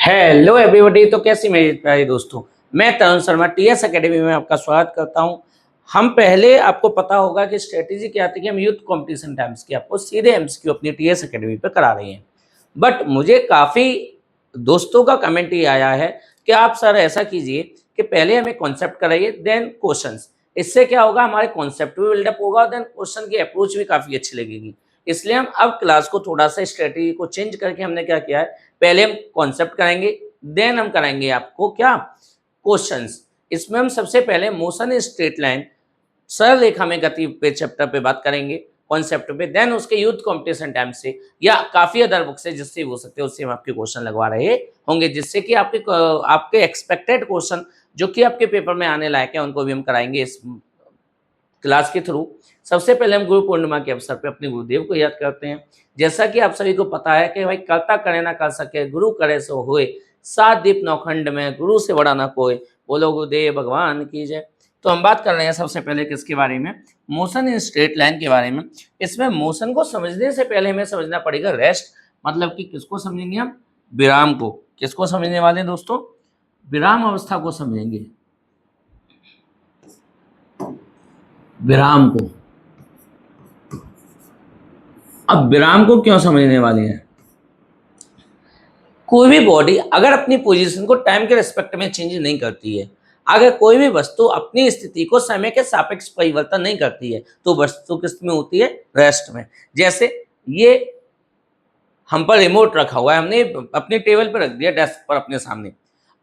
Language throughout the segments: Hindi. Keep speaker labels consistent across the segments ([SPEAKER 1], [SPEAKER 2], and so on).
[SPEAKER 1] Hello everybody. तो कैसी मेरे प्यारे दोस्तों, मैं तरुण शर्मा टीएस एकेडमी में आपका स्वागत करता हूं। हम पहले आपको पता होगा कि स्ट्रेटेजी क्या आती है कि हम यूथ कंपटीशन टाइम्स की आपको सीधे एमसीक्यू अपनी टीएस एकेडमी पे करा रहे हैं। बट मुझे काफ़ी दोस्तों का कमेंट ये आया है कि आप सर ऐसा कीजिए कि पहले हमें कॉन्सेप्ट कराइए देन क्वेश्चंस। इससे क्या होगा, हमारे कॉन्सेप्ट भी बिल्डअप होगा, देन क्वेश्चन की अप्रोच भी काफ़ी अच्छी लगेगी। इसलिए हम अब क्लास को थोड़ा सा स्ट्रेटेजी को चेंज करके हमने क्या किया है, पहले हम कॉन्सेप्ट कराएंगे, देन हम कराएंगे आपको क्या, क्वेश्चंस। इसमें हम सबसे पहले मोशन इन स्ट्रेट लाइन सरल रेखा में गति पे चैप्टर पे बात करेंगे, कॉन्सेप्ट पे, देन उसके यूथ कंपटीशन टाइम से या काफी अदर बुक से जिससे हो सकते हैं उससे हम आपके क्वेश्चन लगवा रहे होंगे, जिससे कि आपके एक्सपेक्टेड क्वेश्चन जो कि आपके पेपर में आने लायक है उनको भी हम कराएंगे इस क्लास के थ्रू। सबसे पहले हम गुरु पूर्णिमा के अवसर पर अपने गुरुदेव को याद करते हैं। जैसा कि आप सभी को पता है कि भाई कर्ता करे ना कर सके, गुरु करे सो होए, सात दीप नौखंड में गुरु से बड़ा ना कोई, बोलो गुरुदेव भगवान की जय। तो हम बात कर रहे हैं सबसे पहले किसके बारे में, मोशन इन स्ट्रेट लाइन के बारे में। इसमें मोशन को समझने से पहले हमें समझना पड़ेगा रेस्ट, मतलब कि किसको समझेंगे हम, विराम को। किसको समझने वाले हैं दोस्तों, विराम अवस्था को समझेंगे, विराम को। अब विराम को क्यों समझने वाले हैं, कोई भी बॉडी अगर अपनी पोजीशन को टाइम के रिस्पेक्ट में चेंज नहीं करती है, अगर कोई भी वस्तु अपनी स्थिति को समय के सापेक्ष परिवर्तन नहीं करती है, तो वस्तु किस में होती है, रेस्ट में। जैसे ये हम पर रिमोट रखा हुआ है, हमने अपने टेबल पर रख दिया डेस्क पर अपने सामने,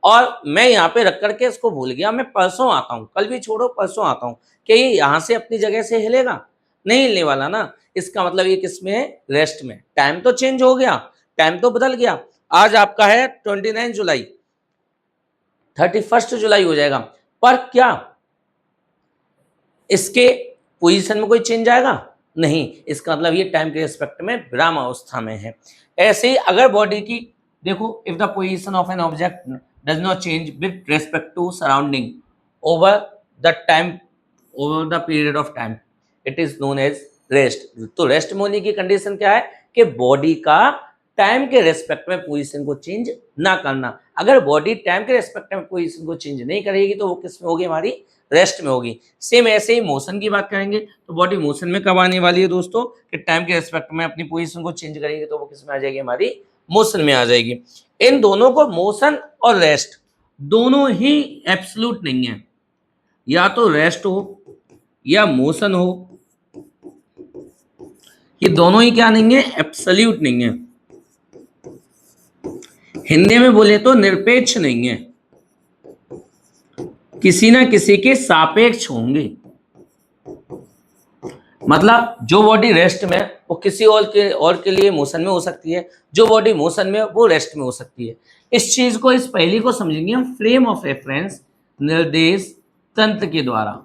[SPEAKER 1] और मैं यहाँ पे रख करके इसको भूल गया, मैं परसों आता हूँ, कल भी छोड़ो परसों आता हूँ, क्या ये यहाँ से अपनी जगह से हिलेगा, नहीं हिलने वाला ना। इसका मतलब ये किस में है, रेस्ट में। टाइम तो चेंज हो गया, टाइम तो बदल गया। आज आपका है 29 जुलाई, 31 जुलाई हो जाएगा, पर क्या इसके पोजीशन में कोई चेंज आएगा, नहीं। इसका मतलब ये टाइम के रिस्पेक्ट में विराम अवस्था में है। ऐसे ही अगर बॉडी की देखो, if the position of an object does not change with respect to surrounding over the time, over the period of time, it is known as rest. तो रेस्ट में होने की कंडीशन क्या है कि बॉडी का टाइम के रेस्पेक्ट में पोजीशन को चेंज ना करना। अगर बॉडी टाइम के रेस्पेक्ट में पोजीशन को चेंज नहीं करेगी तो वो किस में होगी, हमारी रेस्ट में होगी। सेम ऐसे ही मोशन की बात करेंगे तो बॉडी मोशन में कब आने वाली है दोस्तों, कि टाइम के रेस्पेक्ट में अपनी पोजीशन को चेंज करेगी तो वो किस में आ जाएगी, हमारी मोशन में आ जाएगी। इन दोनों को, मोशन और रेस्ट दोनों ही एब्सोल्यूट नहीं है, या तो रेस्ट हो या मोशन हो, ये दोनों ही क्या नहीं है, एब्सोल्यूट नहीं है। हिंदी में बोले तो निरपेक्ष नहीं है, किसी ना किसी के सापेक्ष होंगे। मतलब जो बॉडी रेस्ट में वो किसी और के लिए मोशन में हो सकती है, जो बॉडी मोशन में वो रेस्ट में हो सकती है। इस चीज को, इस पहली को समझेंगे हम फ्रेम ऑफ रेफरेंस, निर्देश तंत्र के द्वारा।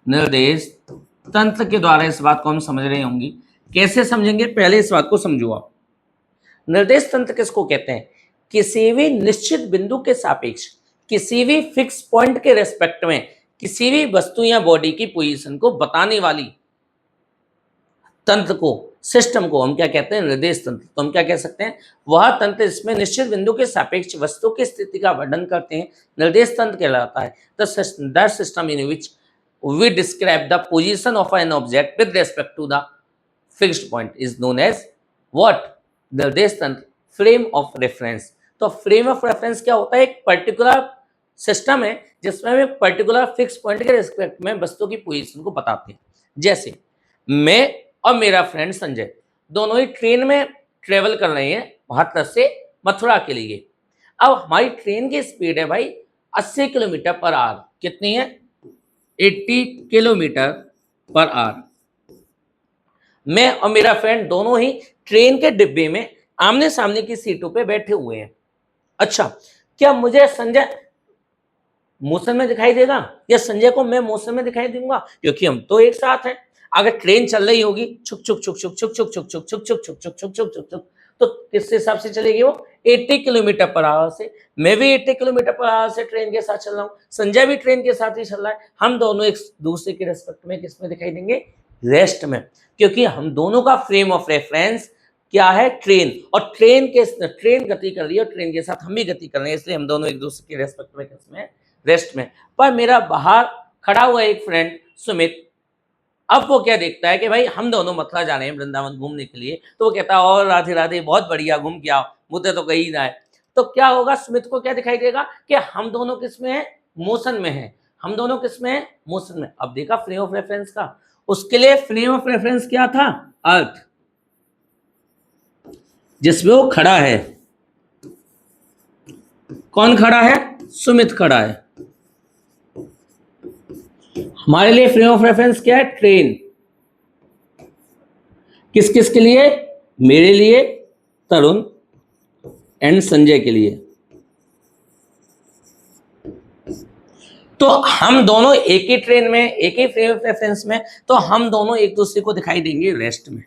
[SPEAKER 1] निर्देश तंत्र के द्वारा इस बात को हम समझ रहे होंगे। कैसे समझेंगे, पहले इस बात को समझो आप। निर्देश तंत्र किसको कहते हैं, किसी भी निश्चित बिंदु के सापेक्ष, किसी भी फिक्स पॉइंट के रेस्पेक्ट में किसी भी वस्तु या बॉडी की पोजीशन को बताने वाली तंत्र को, सिस्टम को हम क्या कहते हैं, निर्देश तंत्र। तो हम क्या कह सकते हैं, वह तंत्र इसमें निश्चित बिंदु के सापेक्ष वस्तु की स्थिति का वर्णन करते हैं, निर्देश तंत्र कहलाता है। The system in which we describe the position of an object with respect to the fixed point is known as what, निर्देश तंत्र, फ्रेम ऑफ रेफरेंस। तो फ्रेम ऑफ रेफरेंस क्या होता है, एक पर्टिकुलर सिस्टम है जिसमें हम एक पर्टिकुलर फिक्स पॉइंट के रिस्पेक्ट में वस्तु की पोजीशन को बताते हैं। जैसे मैं और मेरा फ्रेंड संजय दोनों ही ट्रेन में ट्रेवल कर रहे हैं भारत से मथुरा के लिए। अब हमारी ट्रेन की स्पीड है भाई 80 किलोमीटर पर आवर। कितनी है, 80 किलोमीटर पर आवर। मैं और मेरा फ्रेंड दोनों ही ट्रेन के डिब्बे में आमने सामने की सीटों पे बैठे हुए हैं। अच्छा, क्या मुझे संजय मोशन में दिखाई देगा या संजय को मैं मोशन में दिखाई दूंगा, क्योंकि हम तो एक साथ हैं। अगर ट्रेन चल रही होगी छुक छुक छुक छुक छुक छुक छुक छुक छुक छुक छुक छुक छुक छुक छुक छुक, तो किस हिसाब से चलेगी वो, 80 किलोमीटर पर आवर से। मैं भी 80 किलोमीटर पर आवर से ट्रेन के साथ चल रहा हूँ, संजय भी ट्रेन के साथ ही चल रहा है। हम दोनों एक दूसरे के रेस्पेक्ट में किस में दिखाई देंगे, रेस्ट में, क्योंकि हम दोनों का फ्रेम ऑफ रेफरेंस क्या है, ट्रेन, और ट्रेन गति कर रही है और ट्रेन के साथ हम भी गति कर रहे हैं, इसलिए हम दोनों एक दूसरे के रेस्पेक्ट में किसमें, रेस्ट में। पर मेरा बाहर खड़ा हुआ एक फ्रेंड सुमित, अब वो क्या देखता है कि भाई हम दोनों मथुरा जा रहे हैं वृंदावन घूमने के लिए, तो वो कहता है और राधे राधे, बहुत बढ़िया, घूम के आओ, मुझे तो कहीं ना है। तो क्या होगा, स्मिथ को क्या दिखाई देगा कि हम दोनों किसमें हैं, मोशन में हैं, हम दोनों किसमें हैं, मोशन में। अब देखा फ्रेम ऑफ रेफरेंस का, उसके लिए फ्रेम ऑफ रेफरेंस क्या था, अर्थ, जिसमें वो खड़ा है। कौन खड़ा है, सुमित खड़ा है। हमारे लिए फ्रेम ऑफ रेफरेंस क्या है, ट्रेन। किस किस के लिए, मेरे लिए, तरुण एंड संजय के लिए। तो हम दोनों एक ही ट्रेन में, एक ही फ्रेम ऑफ रेफरेंस में, तो हम दोनों एक दूसरे को दिखाई देंगे रेस्ट में।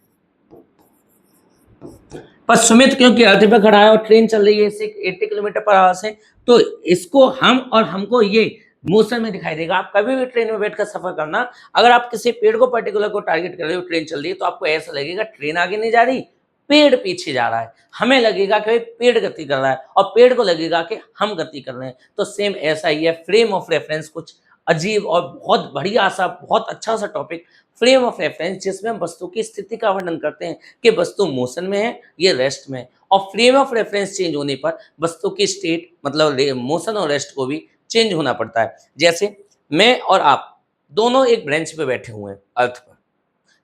[SPEAKER 1] पर सुमित क्योंकि अर्थ पे खड़ा है और ट्रेन चल रही है 80 किलोमीटर पर आवर से, तो इसको हम और हमको ये मोशन में दिखाई देगा। आप कभी भी ट्रेन में बैठकर सफर करना, अगर आप किसी पेड़ को पर्टिकुलर को टारगेट कर रहे हो, ट्रेन चल रही है, तो आपको ऐसा लगेगा ट्रेन आगे नहीं जा रही, पेड़ पीछे जा रहा है। हमें लगेगा कि पेड़ गति कर रहा है और पेड़ को लगेगा कि हम गति कर रहे हैं। तो सेम ऐसा ही है, फ्रेम ऑफ रेफरेंस कुछ अजीब और बहुत बढ़िया सा, बहुत अच्छा सा टॉपिक, फ्रेम ऑफ रेफरेंस, जिसमें हम वस्तु की स्थिति का वर्णन करते हैं कि वस्तु मोशन में है, ये रेस्ट में है। और फ्रेम ऑफ रेफरेंस चेंज होने पर वस्तु की स्टेट, मतलब मोशन और रेस्ट को भी चेंज होना पड़ता है। जैसे मैं और आप दोनों एक ब्रेंच पे बैठे हुए हैं अर्थ पर,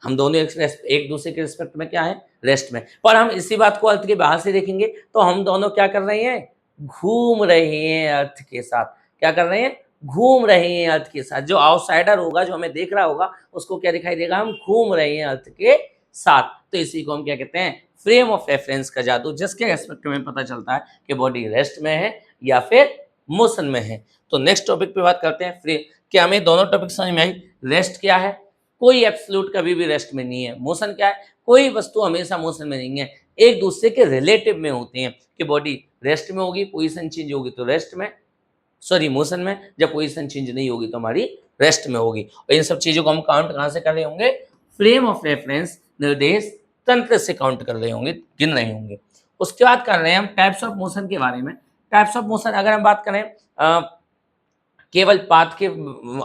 [SPEAKER 1] हम दोनों एक दूसरे के रिस्पेक्ट में क्या है, रेस्ट में। पर हम इसी बात को अर्थ के बाहर से देखेंगे तो हम दोनों क्या कर रहे हैं, घूम रहे हैं अर्थ के साथ। क्या कर रहे हैं, घूम रहे हैं अर्थ के साथ। जो आउटसाइडर होगा, जो हमें देख रहा होगा, उसको क्या दिखाई देगा, हम घूम रहे हैं अर्थ के साथ। तो इसी को हम क्या कहते हैं, फ्रेम ऑफ रेफरेंस का जादू, जिसके रेस्पेक्ट में पता चलता है कि बॉडी रेस्ट में है या फिर मोशन में है। तो नेक्स्ट टॉपिक पे बात करते हैं, फ्रेम। क्या हमें दोनों टॉपिक समझ में आई? रेस्ट क्या है, कोई एब्सोल्यूट कभी भी रेस्ट में नहीं है। मोशन क्या है, कोई वस्तु हमेशा मोशन में नहीं है, एक दूसरे के रिलेटिव में होते हैं कि बॉडी रेस्ट में होगी, पोजीशन चेंज होगी तो रेस्ट में, सॉरी मोशन में, जब पोजीशन चेंज नहीं होगी तो हमारी रेस्ट में होगी। और इन सब चीजों को हम काउंट कहां से कर रहे होंगे, फ्रेम ऑफ रेफरेंस निर्देश तंत्र से काउंट कर रहे होंगे, गिन रहे होंगे। उसके बाद कर रहे हैं हम टाइप्स ऑफ मोशन के बारे में। टाइप्स ऑफ मोशन अगर हम बात करें केवल पाथ के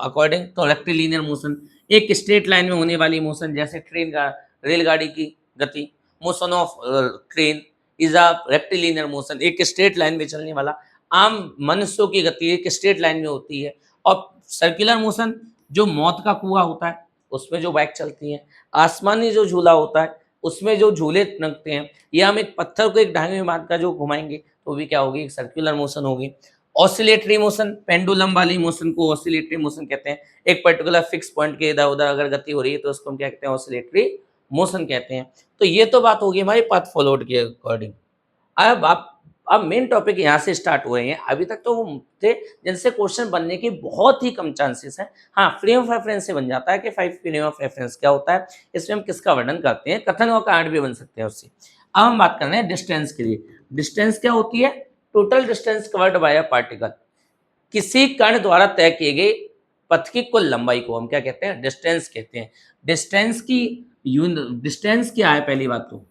[SPEAKER 1] अकॉर्डिंग, तो रेक्टिलिनियर मोशन, एक स्ट्रेट लाइन में होने वाली मोशन, जैसे ट्रेन का, रेलगाड़ी की गति, motion of train is a rectilinear motion, एक स्ट्रेट लाइन में चलने वाला। आम मनुष्यों की गति एक स्ट्रेट लाइन में होती है। और सर्कुलर मोशन, जो मौत का कुआं होता है उसमें जो बाइक चलती है, आसमानी जो झूला होता है उसमें जो झूले लगते हैं, या हम एक पत्थर को एक ढांगे में बांध कर जो घुमाएंगे तो भी क्या होगी, एक सर्कुलर मोशन होगी। ऑसिलेटरी मोशन, पेंडुलम वाली मोशन को ऑसिलेटरी मोशन कहते हैं। एक पर्टिकुलर फिक्स पॉइंट के इधर उधर अगर गति हो रही है तो उसको हम क्या कहते हैं, ऑसिलेटरी मोशन कहते हैं। तो ये तो बात होगी हमारी पाथ फॉलोड के अकॉर्डिंग। अब मेन टॉपिक यहाँ से स्टार्ट हुए हैं। अभी तक तो वो थे जिनसे क्वेश्चन बनने की बहुत ही कम चांसेस है। हाँ, फ्रेम ऑफ रेफरेंस से बन जाता है कि 5 फ्रेम ऑफ रेफरेंस क्या होता है, इसमें हम किसका वर्णन करते हैं, कथन और कांड भी बन सकते हैं उससे। अब हम बात कर रहे हैं डिस्टेंस के लिए। डिस्टेंस क्या होती है, total distance covered by a particle, किसी कण द्वारा तय किए गए पथ की कुल लंबाई को हम क्या कहते हैं, डिस्टेंस कहते हैं। डिस्टेंस की डिस्टेंस क्या है, पहली बात तो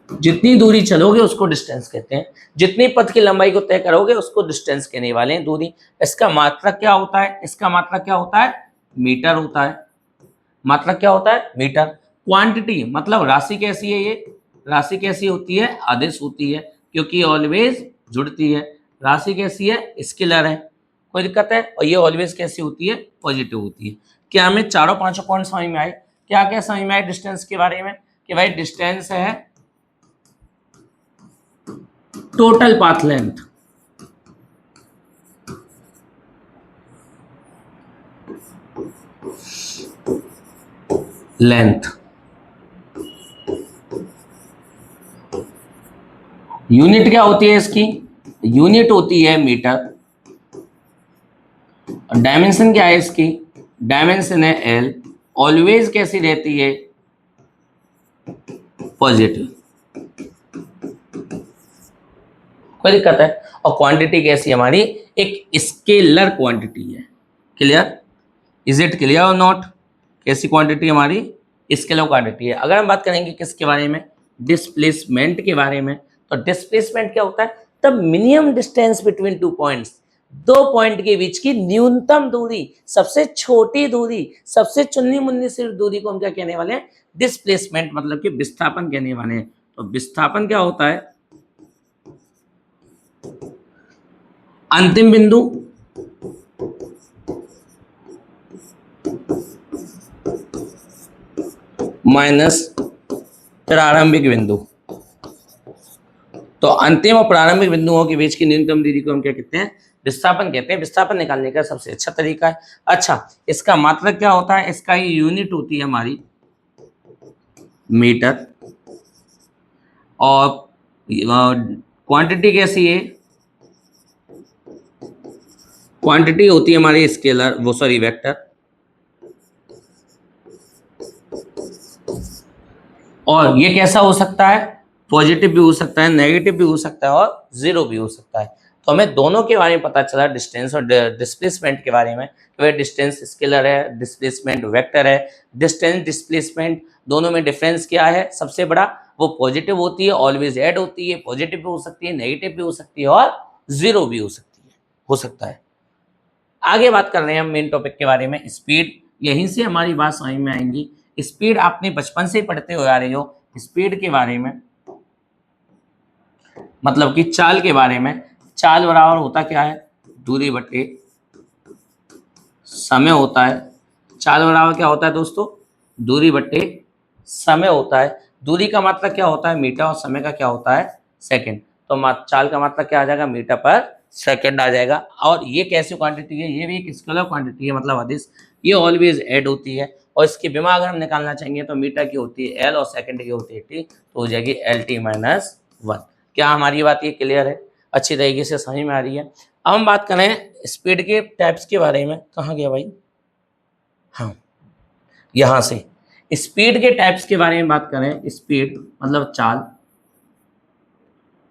[SPEAKER 1] जितनी दूरी चलोगे उसको डिस्टेंस कहते हैं, जितनी पथ की लंबाई को तय करोगे उसको डिस्टेंस कहने वाले हैं, दूरी। इसका मात्रक क्या होता है, इसका मात्रक क्या होता है, मीटर होता है। मात्रक क्या होता है, मीटर। क्वांटिटी मतलब राशि कैसी है, ये राशि कैसी होती है, आदेश होती है, क्योंकि ऑलवेज जुड़ती है। राशि कैसी है, स्केलर है, कोई दिक्कत है। और ये ऑलवेज कैसी होती है, पॉजिटिव होती है। क्या हमें चारों पांचों पॉइंट समझ में आए? क्या क्या समझ में आए डिस्टेंस के बारे में, कि भाई डिस्टेंस है टोटल पाथ लेंथ, यूनिट क्या होती है इसकी, यूनिट होती है मीटर। डायमेंशन क्या है इसकी, डायमेंशन है एल। ऑलवेज कैसी रहती है, पॉजिटिव, कोई दिक्कत है। और क्वांटिटी कैसी हमारी, एक स्केलर क्वांटिटी है। क्लियर, इज इट क्लियर और नॉट? कैसी क्वांटिटी हमारी, स्केलर क्वांटिटी है। अगर हम बात करेंगे किसके बारे में, डिस्प्लेसमेंट के बारे में, तो डिस्प्लेसमेंट क्या होता है, the minimum distance between two points, दो पॉइंट के बीच की न्यूनतम दूरी, सबसे छोटी दूरी, सबसे चुन्नी मुन्नी सी दूरी को हम क्या कहने वाले हैं, डिस्प्लेसमेंट मतलब कि विस्थापन कहने वाले हैं। तो विस्थापन क्या होता है, अंतिम बिंदु माइनस प्रारंभिक बिंदु। तो अंतिम और प्रारंभिक बिंदुओं के बीच की न्यूनतम दूरी को हम क्या कहते हैं, विस्थापन कहते हैं। विस्थापन निकालने का सबसे अच्छा तरीका है। अच्छा, इसका मात्रक क्या होता है, इसका ये यूनिट होती है हमारी मीटर, और क्वांटिटी कैसी है, क्वांटिटी होती है हमारी स्केलर वो सॉरी वेक्टर, और ये कैसा हो सकता है, पॉजिटिव भी हो सकता है, नेगेटिव भी हो सकता है और जीरो भी हो सकता है। तो हमें दोनों के बारे में पता चला, डिस्टेंस और डिस्प्लेसमेंट के बारे में। तो डिस्टेंस स्केलर है, डिस्प्लेसमेंट वेक्टर है। डिस्टेंस डिस्प्लेसमेंट दोनों में डिफरेंस क्या है, सबसे बड़ा वो पॉजिटिव होती है, ऑलवेज ऐड होती है, पॉजिटिव भी हो सकती है, नेगेटिव भी हो सकती है और जीरो भी हो सकती है, हो सकता है। आगे बात कर रहे हैं हम मेन टॉपिक के बारे में, स्पीड। यहीं से हमारी बात समझ में आएंगी। स्पीड आपने बचपन से ही पढ़ते हुए आ रहे हो, स्पीड के बारे में मतलब कि चाल के बारे में। चाल बराबर होता क्या है, दूरी बटे समय होता है। चाल बराबर क्या होता है दोस्तों, दूरी बटे समय होता है। दूरी का मात्रक क्या होता है, मीटर, और समय का क्या होता है, सेकंड। तो चाल का मात्रक क्या आ जाएगा, मीटर पर सेकंड आ जाएगा। और ये कैसी क्वांटिटी है, ये भी एक स्केलर क्वांटिटी है, मतलब अदिश, ये ऑलवेज ऐड होती है। और इसकी बिमा अगर हम निकालना चाहेंगे तो मीटर की होती है एल और सेकंड की होती है टी, तो हो जाएगी एल टी माइनस वन। क्या हमारी बात ये क्लियर है, अच्छी तरीके से समझ में आ रही है। अब हम बात करें स्पीड के टाइप्स के बारे में। कहाँ गया भाई, हाँ यहाँ से। स्पीड के टाइप्स के बारे में बात करें, स्पीड मतलब चाल,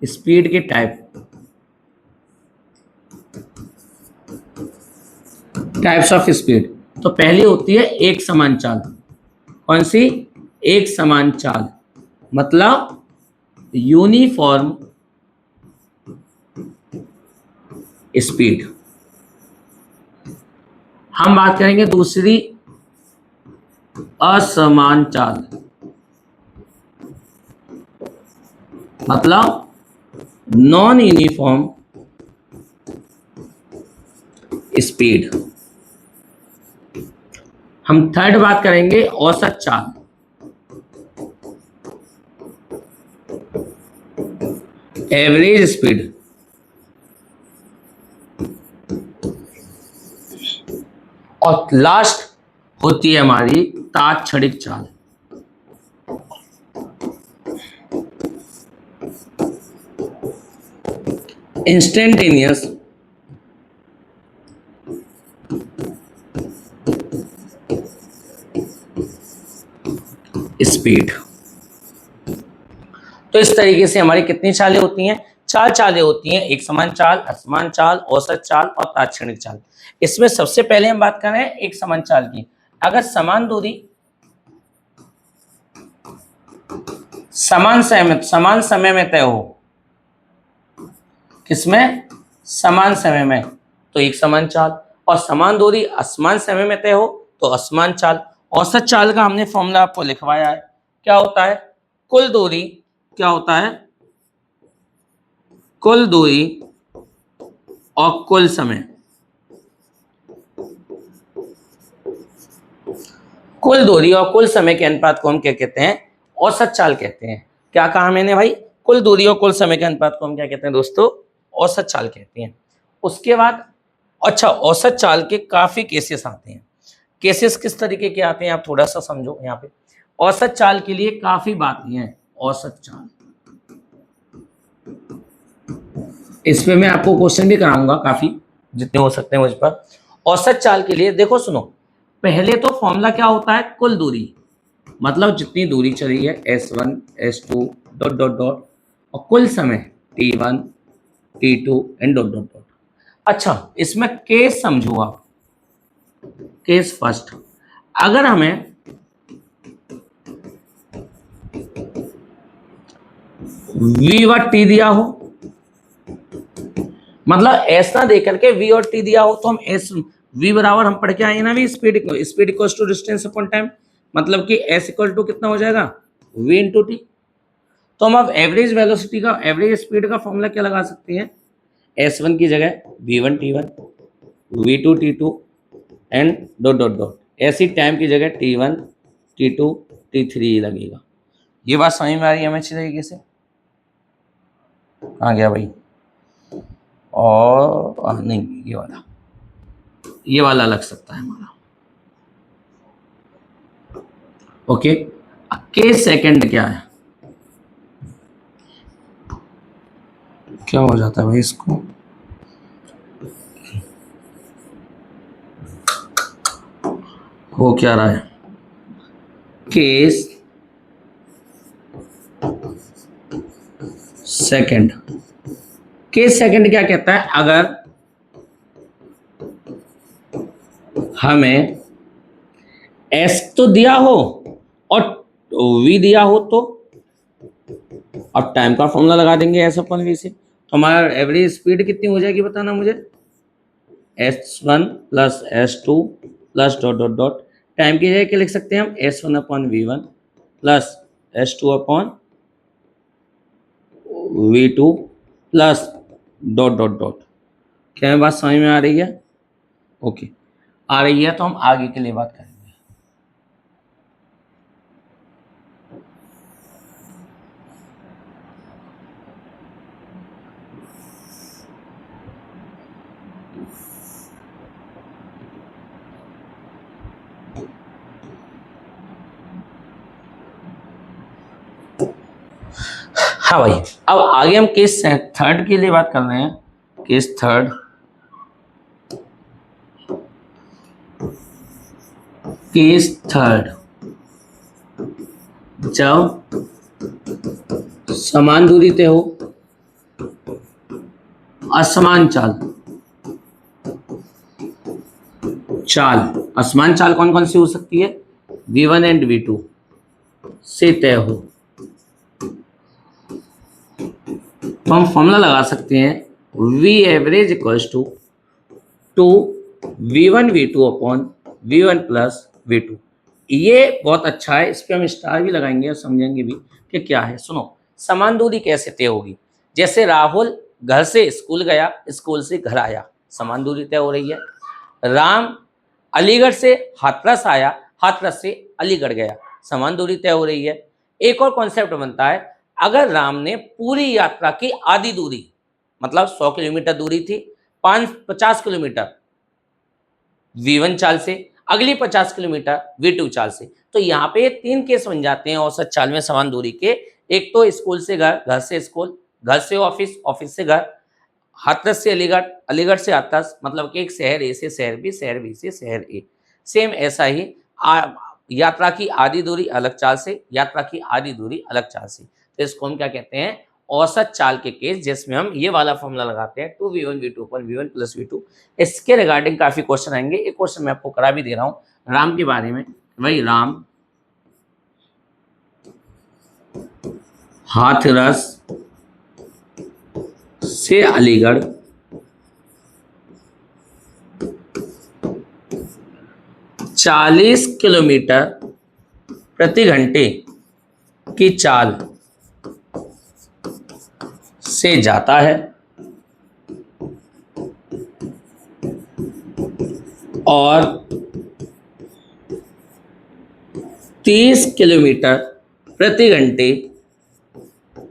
[SPEAKER 1] स्पीड के टाइप्स ऑफ स्पीड। तो पहली होती है एक समान चाल। कौन सी, एक समान चाल, मतलब यूनिफॉर्म स्पीड। हम बात करेंगे दूसरी, असमान चाल, मतलब नॉन यूनिफॉर्म स्पीड। हम थर्ड बात करेंगे औसत चाल, एवरेज स्पीड। और लास्ट होती है हमारी तात्क्षणिक चाल। Instantaneous speed. तो इस तरीके से हमारी कितनी चालें होती हैं, चार चालें होती हैं, एक समान चाल, असमान चाल, औसत चाल और तात्क्षणिक चाल। इसमें सबसे पहले हम बात कर रहे हैं एक समान चाल की। अगर समान दूरी समान समय में तय हो, किसमें, समान समय में, तो एक समान चाल। और समान दूरी असमान समय में तय हो तो असमान चाल। औसत चाल का हमने फॉर्मूला आपको लिखवाया है, क्या होता है, कुल दूरी, क्या होता है, कुल दूरी और कुल समय। कुल दूरी और कुल समय के अनुपात को हम क्या कहते हैं, औसत चाल कहते हैं। क्या कहा मैंने भाई, कुल दूरी और कुल समय के अनुपात को हम क्या कहते हैं दोस्तों, औसत चाल कहते हैं। उसके बाद अच्छा, औसत चाल के काफी केसेस आते हैं। केसेस किस तरीके के आते हैं आप थोड़ा सा समझो यहाँ पे। औसत चाल के लिए काफी बातें हैं। औसत चाल, इसमें मैं आपको क्वेश्चन भी कराऊंगा काफी, जितने हो सकते हैं मुझ पर। औसत चाल के लिए देखो सुनो, पहले तो फॉर्मूला क्या होता है, कुल दूरी, मतलब जितनी दूरी चली है S1 S2 dot dot dot, और कुल समय T1 T2 and dot dot dot. अच्छा, इसमें केस समझो आप, केस फर्स्ट। अगर हमें v व t दिया हो, मतलब s ना दे करके v और t दिया हो तो हम s v बराबर हम पढ़ के आए ना भी speed equal to distance upon time, मतलब कि s इक्वल टू कितना हो जाएगा v इंटू टी। तो हम अब एवरेज वेलोसिटी का एवरेज स्पीड का फॉर्मूला क्या लगा सकते हैं, s1 की जगह v1 t1 v2 t2 and dot dot dot, ऐसी टाइम की जगह t1 t2 t3 लगेगा। ये बात समझ में आ रही है हमें अच्छी तरीके से? कहाँ गया भाई? और नहीं, ये वाला लग सकता है हमारा। ओके, के सेकंड क्या है, क्या हो जाता है भाई इसको, हो क्या रहा है, केस सेकंड। केस सेकंड क्या कहता है, अगर हमें s तो दिया हो और v दिया हो तो, अब टाइम का फॉर्मूला लगा देंगे s अपन v से, तो हमारा एवरेज स्पीड कितनी हो जाएगी बताना मुझे, s1 plus s2 plus dot dot dot, time की जगह क्या लिख सकते हैं हम, s1 upon v1 plus s2 upon v2 plus dot dot dot. क्या बात समझ में आ रही है? ओके, आ रही है तो हम आगे के लिए बात करेंगे। हाँ भाई, अब आगे हम केस थर्ड के लिए बात कर रहे हैं। केस थर्ड, केस थर्ड, जब समान दूरी तय हो, असमान चाल, असमान चाल कौन कौन सी हो सकती है, v1 एंड v2 से तय हो, तो हम फॉर्मूला लगा सकते हैं v average equals to v1 v2 upon v1 plus v2। ये बहुत अच्छा है, इस पे हम स्टार भी लगाएंगे और समझेंगे भी कि क्या है। सुनो, समान दूरी कैसे तय होगी, जैसे राहुल घर से स्कूल गया, स्कूल से घर आया, समान दूरी तय हो रही है। राम अलीगढ़ से हाथरस आया, हाथरस से अलीगढ़ गया, समान दूरी तय हो रही है। एक और कॉन्सेप्ट बनता है, अगर राम ने पूरी यात्रा की आधी दूरी, मतलब 100 किलोमीटर दूरी थी, 50 किलोमीटर v1 चाल से, अगली 50 किलोमीटर v2 चाल से, तो यहाँ पे 3 केस बन जाते हैं औसत चाल में समान दूरी के। एक तो स्कूल से घर, घर से स्कूल, घर से ऑफिस, ऑफिस से घर, हाथरस से अलीगढ़, अलीगढ़ से हाथरस, मतलब कि एक शहर ए से शहर बी, शहर बी से शहर ए। सेम ऐसा ही यात्रा की आधी दूरी अलग चाल से, यात्रा की आधी दूरी अलग चाल से, तो इसको हम क्या कहते हैं, औसत चाल के केस, जिसमें हम ये वाला फॉर्मूला लगाते हैं 2v1 v2 अपन v1 प्लस v2। इसके रिगार्डिंग काफी क्वेश्चन आएंगे, एक क्वेश्चन मैं आपको करा भी दे रहा हूँ राम के बारे में। वही राम हाथरस से अलीगढ़ 40 किलोमीटर प्रति घंटे की चाल से जाता है और 30 किलोमीटर प्रति घंटे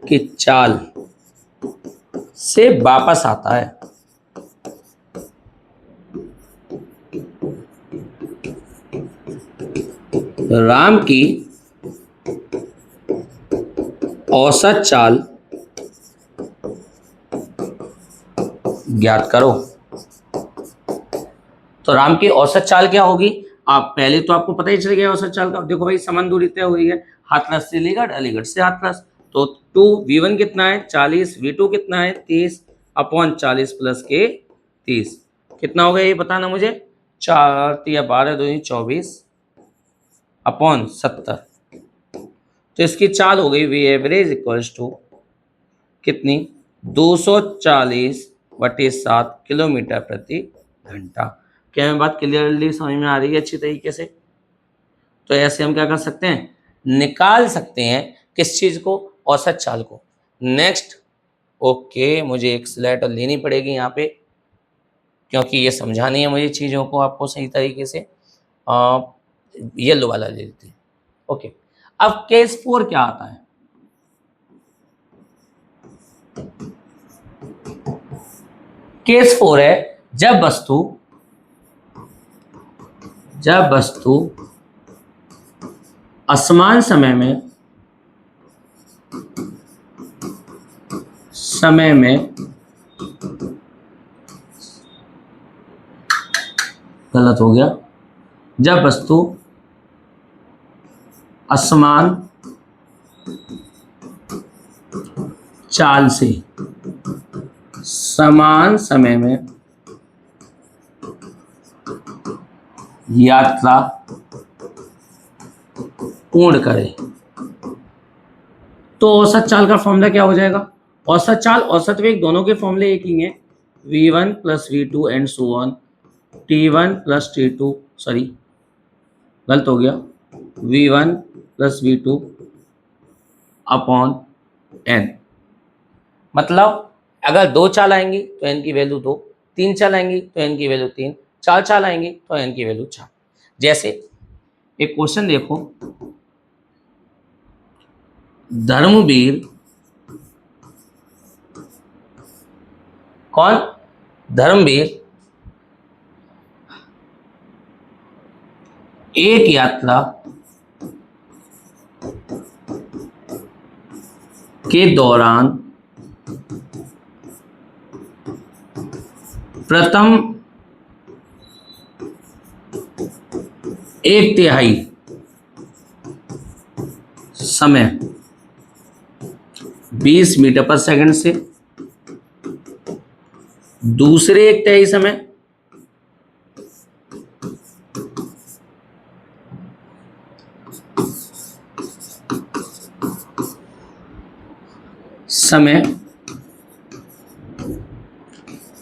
[SPEAKER 1] की चाल से वापस आता है। राम की औसत चाल ज्ञात करो। तो राम की औसत चाल क्या होगी, आप पहले तो आपको पता ही चल गया औसत चाल का। देखो भाई, समान दूरी तय हुई है, हाथरस से अलीगढ़, अलीगढ़ से हाथरस, तो 2v1 कितना है 40, v2 कितना है 30 अपॉन 40 प्लस के 30, कितना हो गया ये बताना मुझे, 4 या 12 2 24 अपॉन 70। तो इसकी चाल हो गई v एवरेज इक्वल्स टू कितनी 240/7 किलोमीटर प्रति घंटा। क्या मैं बात क्लियरली समझ में आ रही है अच्छी तरीके से? तो ऐसे हम क्या कर सकते हैं, निकाल सकते हैं किस चीज को, औसत चाल को। नेक्स्ट, ओके, मुझे एक स्लाइड और लेनी पड़ेगी यहाँ पे क्योंकि ये समझानी है मुझे चीज़ों को आपको सही तरीके से। येलो वाला ले लेते हैं। ओके, अब केस 4 क्या आता है? केस 4 है जब वस्तु असमान समय में गलत हो गया, जब वस्तु असमान चाल से समान समय में यात्रा पूर्ण करे तो औसत चाल का फॉर्मूला क्या हो जाएगा? औसत चाल, औसत वेग दोनों के फॉर्मूले एक ही हैं, v1 + v2 and so on, t1 + t2, sorry गलत हो गया, v1 + v2 अपॉन n। मतलब अगर 2 चाल आएंगी तो n की वैल्यू 2, 3 चाल आएंगी तो n की वैल्यू 3, 4 चाल आएंगी तो n की वैल्यू 4। जैसे एक क्वेश्चन देखो, धर्मवीर, कौन? धर्मवीर एक यात्रा के दौरान प्रथम 1/3 समय 20 मीटर पर सेकंड से, दूसरे 1/3 समय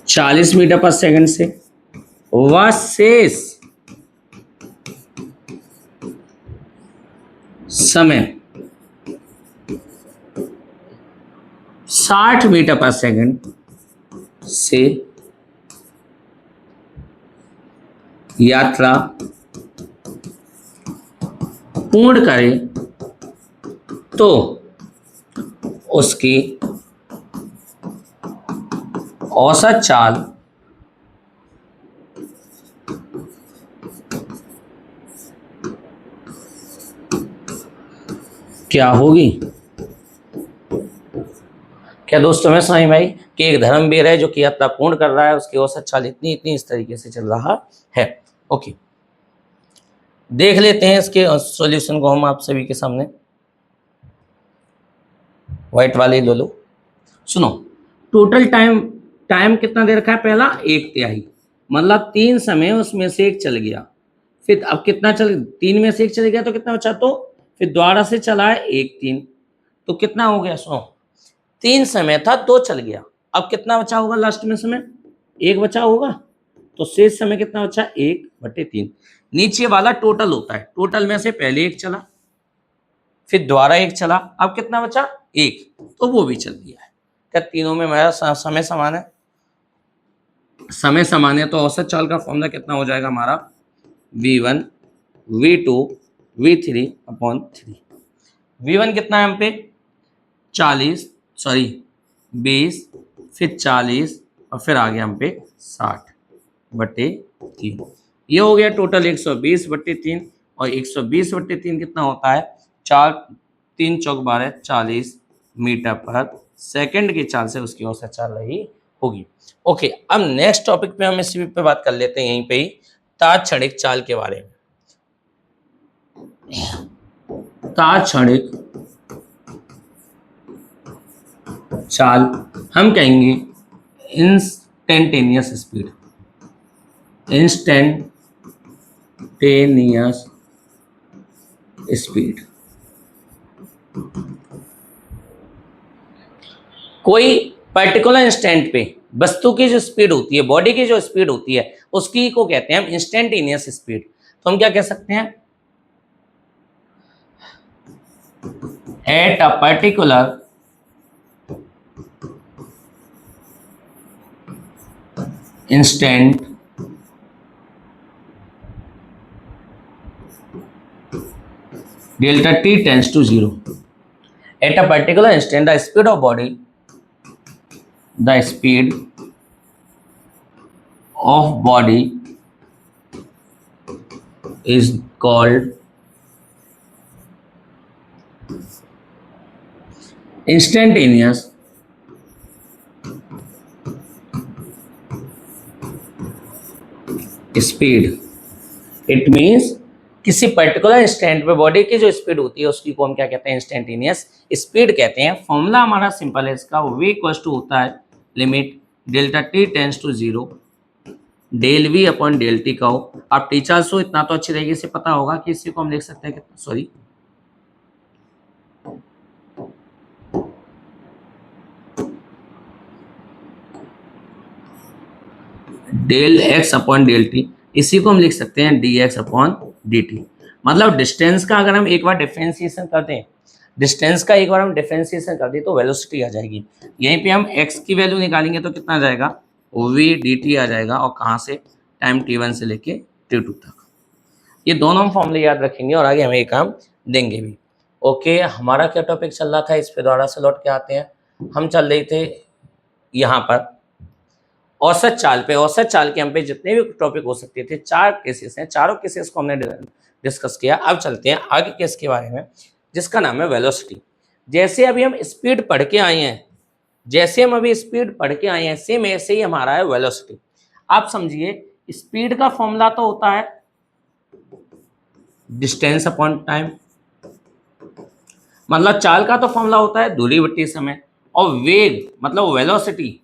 [SPEAKER 1] 40 मीटर पर सेकंड से, व शेष समय 60 मीटर पर सेकंड से यात्रा पूर्ण करे तो उसकी औसत चाल क्या होगी? क्या दोस्तों में समझ में आई कि एक धर्मवीर है जो कि यात्रा पूर्ण कर रहा है, उसकी औसत चाल इतनी इस तरीके से चल रहा है। ओके, देख लेते हैं इसके सॉल्यूशन को हम आप सभी के सामने। व्हाइट वाले ले लो। सुनो, टोटल टाइम कितना दे रखा है? पहला 1/3, मतलब 3 समय उसमें से एक चल गया, फिर अब कितना चल, 3 में से एक चल गया तो कितना बचा? तो फिर दोबारा से चला है 1 3, तो कितना हो गया? सुनो, 3 समय था, 2 चल गया, अब कितना बचा होगा लास्ट में? समय 1 बचा होगा, तो शेष समय कितना बचा? 1/3। नीचे वाला टोटल होता है, टोटल में से पहले 1 चला, फिर दोबारा 1 चला, अब कितना बचा? 1, तो वो भी चल दिया है। क्या तीनों में मेरा समय समान है? समय समान है तो औसत चाल का फॉर्मूला कितना हो जाएगा हमारा? v1 v2 v3 upon 3। v1 कितना है हम पे? 40, सॉरी 20, फिर 40 और फिर आ गया हम पे 60/3। ये हो गया टोटल 120/3, और 120/3 कितना होता है? 4 3 चौक 12 40 मीटर पर सेकंड की चाल से उसकी औसत चाल रही होगी। ओके, अब नेक्स्ट टॉपिक पे हम इसी पे बात कर लेते हैं, यहीं पे ही तात्क्षणिक चाल के बारे में। तात्क्षणिक चाल हम कहेंगे इंस्टेंटेनियस स्पीड, इंस्टेंटेनियस स्पीड। कोई पर्टिकुलर इंस्टेंट पे वस्तु की जो स्पीड होती है, बॉडी की जो स्पीड होती है, उसकी को कहते हैं हम इंस्टेंटेनियस स्पीड। तो हम क्या कह सकते हैं, at a particular instant delta t tends to 0. At a particular instant, the speed of body is called instantaneous speed. It means किसी पर्टिकुलर इंस्टेंट पे बॉडी की जो स्पीड होती है उसकी को हम क्या कहते हैं, इंस्टेंटेनियस स्पीड कहते हैं। फॉर्मूला हमारा सिंपल है इसका, v इक्वल टू होता है limit delta T tends to 0 del V upon del T का हो। आप टीचर्स हो इतना तो अच्छी तरीके से पता होगा कि इसी को हम लिख सकते हैं कितना, sorry del X upon del T, इसी को हम लिख सकते हैं D X upon D T. मतलब डिस्टेंस का अगर हम एक बार डिफरेंशिएशन कर दें, डिस्टेंस का एक बार हम डिफरेंशिएशन कर दें तो वेलोसिटी आ जाएगी। यहीं पे हम एक्स की वैल्यू निकालेंगे तो कितना आ जाएगा, वी डी टी आ जाएगा। और कहाँ से, टाइम t1 से लेके t2 तक। ये दोनों हम फॉर्मूले याद रखेंगे और आगे हमें ये काम देंगे भी। ओके, हमारा क्या टॉपिक चल रहा था, इस पे दोबारा से लौट के आते हैं। हम चल रहे थे यहाँ पर औसत चाल पे। औसत चाल के हम पे जितने भी टॉपिक हो सकते थे, 4 केसेस हैं, चारों केसेस को हमने डिस्कस किया। अब चलते हैं आगे केस के बारे में जिसका नाम है वेलोसिटी। जैसे अभी हम स्पीड पढ़ के आए हैं, जैसे हम अभी स्पीड पढ़ के आए हैं, सेम ऐसे ही हमारा है वेलोसिटी। आप समझिए, स्पीड का फॉर्मूला तो होता है डिस्टेंस अपॉन टाइम, मतलब चाल का तो फॉर्मूला होता है दूरी बट्टी समय, और वेग मतलब वेलोसिटी,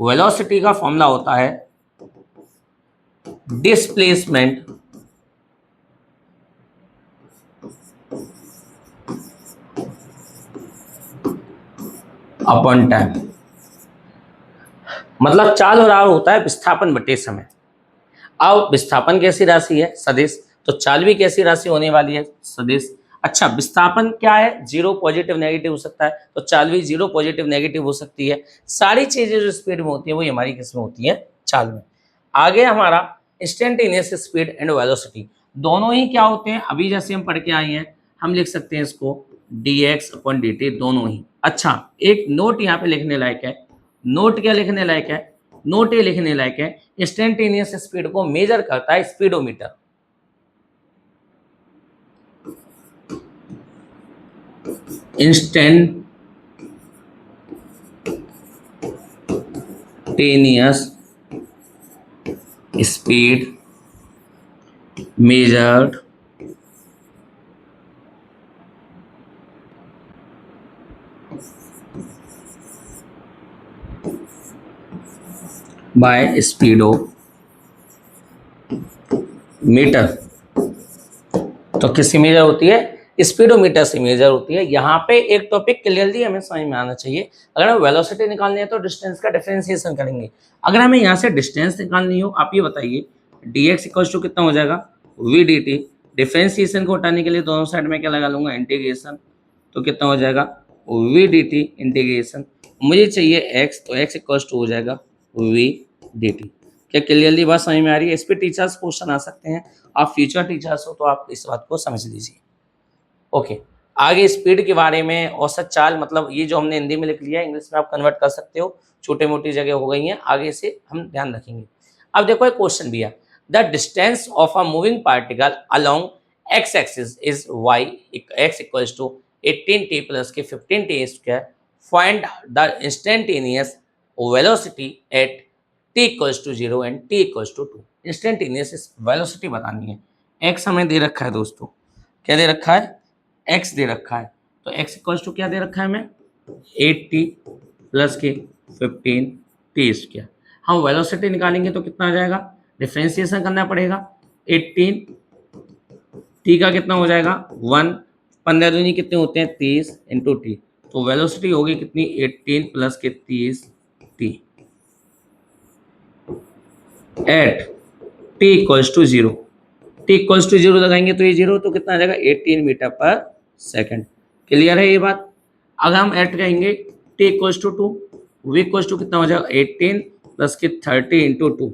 [SPEAKER 1] वेलोसिटी का फॉर्मूला होता है डिस्प्लेसमेंट अपॉन टाइम। मतलब चाल और आवर होता है विस्थापन बटे समय। अब विस्थापन कैसी राशि है, सदिश, तो चाल भी कैसी राशि होने वाली है, सदिश। अच्छा, विस्थापन क्या है, 0 पॉजिटिव नेगेटिव हो सकता है, तो चाल भी 0 पॉजिटिव नेगेटिव हो सकती है। सारी चीजें जो स्पीड में होती है वो हमारी किसमें होती है, चाल में। आगे हमारा इंस्टेंटेनियस स्पीड एंड वेलोसिटी दोनों ही क्या होते हैं, अभी जैसे हम पढ़ के आए हैं, हम लिख सकते हैं इसको D X upon D T, दोनों ही। अच्छा, एक नोट यहाँ पे लिखने लायक है। नोट क्या लिखने लायक है, नोट ये लिखने लायक है, इंस्टेंटेनियस स्पीड को मेजर करता है speedometer. Instantaneous speed measured by speedometer. तो किससे मेजर होती है, स्पीडोमीटर से मेजर होती है। यहाँ पे एक टॉपिक क्लियरली हमें समझ में आना चाहिए, अगर हमें वेलोसिटी निकालनी है तो डिस्टेंस का डिफरेंशिएशन करेंगे। अगर हमें यहाँ से डिस्टेंस निकालनी हो, आप ये बताइए डी एक्स इक्वल टू कितना हो जाएगा, वी डी टी। डिफरेंशिएशन को हटाने के लिए दोनों साइड में क्या लगा लूंगा, इंटीग्रेशन, तो कितना हो जाएगा वी डी टी इंटीग्रेशन। मुझे चाहिए एक्स, तो एक्स इक्वल टू हो जाएगा वी डी टी। क्या क्लियरली बात समझ में आ रही है? इस पर टीचर्स क्वेश्चन आ सकते हैं, आप फ्यूचर टीचर्स हो तो आप इस बात को समझ लीजिए। ओके, आगे स्पीड के बारे में, औसत चाल, मतलब ये जो हमने हिंदी में लिख लिया है, इंग्लिश में आप कन्वर्ट कर सकते हो, छोटी मोटी जगह हो गई हैं, आगे से हम ध्यान रखेंगे। अब देखो एक क्वेश्चन भी है, the distance of a moving particle along X axis is Y, X equals to 18t plus के 15t square, find the instantaneous velocity at t equals to 0 and t equals to 2। Instantaneous velocity बतानी है। एक्स हमें दे रखा है दोस्तों, क्या दे रखा है, x दे रखा है, तो x इक्वल्स टू क्या दे रखा है हमें, 8t प्लस के 15t स्क्वायर। हम वेलोसिटी निकालेंगे तो कितना आ जाएगा, डिफरेंशिएशन करना पड़ेगा, 18 t का कितना हो जाएगा 1, 15 दूनी कितने होते हैं 30 इंटू टी, तो वेलोसिटी होगी कितनी 18 प्लस के 30 T at T equals to 0। T equals to 0 लगाएंगे तो ये 0 तो कितना आ जाएगा 18 मीटर पर सेकेंड। क्लियर है ये बात। अगर हम एट कहेंगे T equals to 2, V equals to कितना हो जाएगा 18 प्लस के 30 इंटू 2,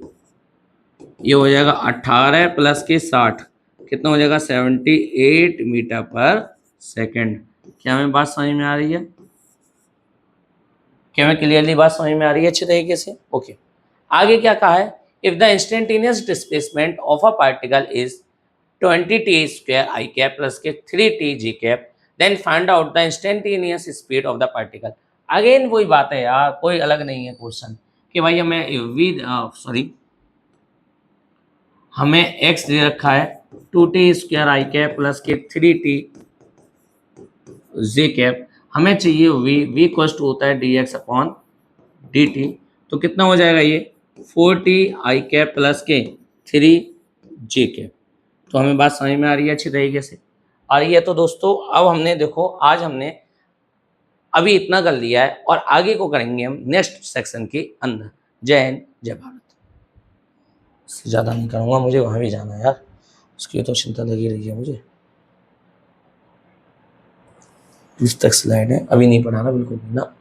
[SPEAKER 1] ये हो जाएगा 18 प्लस के 60, कितना हो जाएगा 78 मीटर पर सेकेंड। क्या हमें बात समझ में आ रही है? क्या हमें क्लियरली बात समझ में आ रही है अच्छे तरीके से? ओके। आगे क्या कहा है, if the instantaneous displacement of a particle is 20t square I cap plus के 3t J cap, then find out the instantaneous speed of the particle. Again वही बात है यार, कोई अलग नहीं है क्वेश्चन कि भाई हमें x दे रखा है 2t square I cap plus के 3t जे कैप, हमें चाहिए v इक्वल्स टू होता है dx अपॉन dt। तो कितना हो जाएगा ये 4t आई कैप प्लस के 3 जे कैप। तो हमें बात समझ में आ रही है अच्छी तरीके से आ रही है। तो दोस्तों अब हमने देखो आज हमने अभी इतना कर लिया है और आगे को करेंगे हम नेक्स्ट सेक्शन के अंदर। जय हिंद जय भारत। इससे ज़्यादा नहीं करूँगा, मुझे वहाँ भी जाना है यार, उसकी तो चिंता लगी रही है मुझे। इस तक स्लाइड है, अभी नहीं पढ़ाना बिल्कुल भी ना।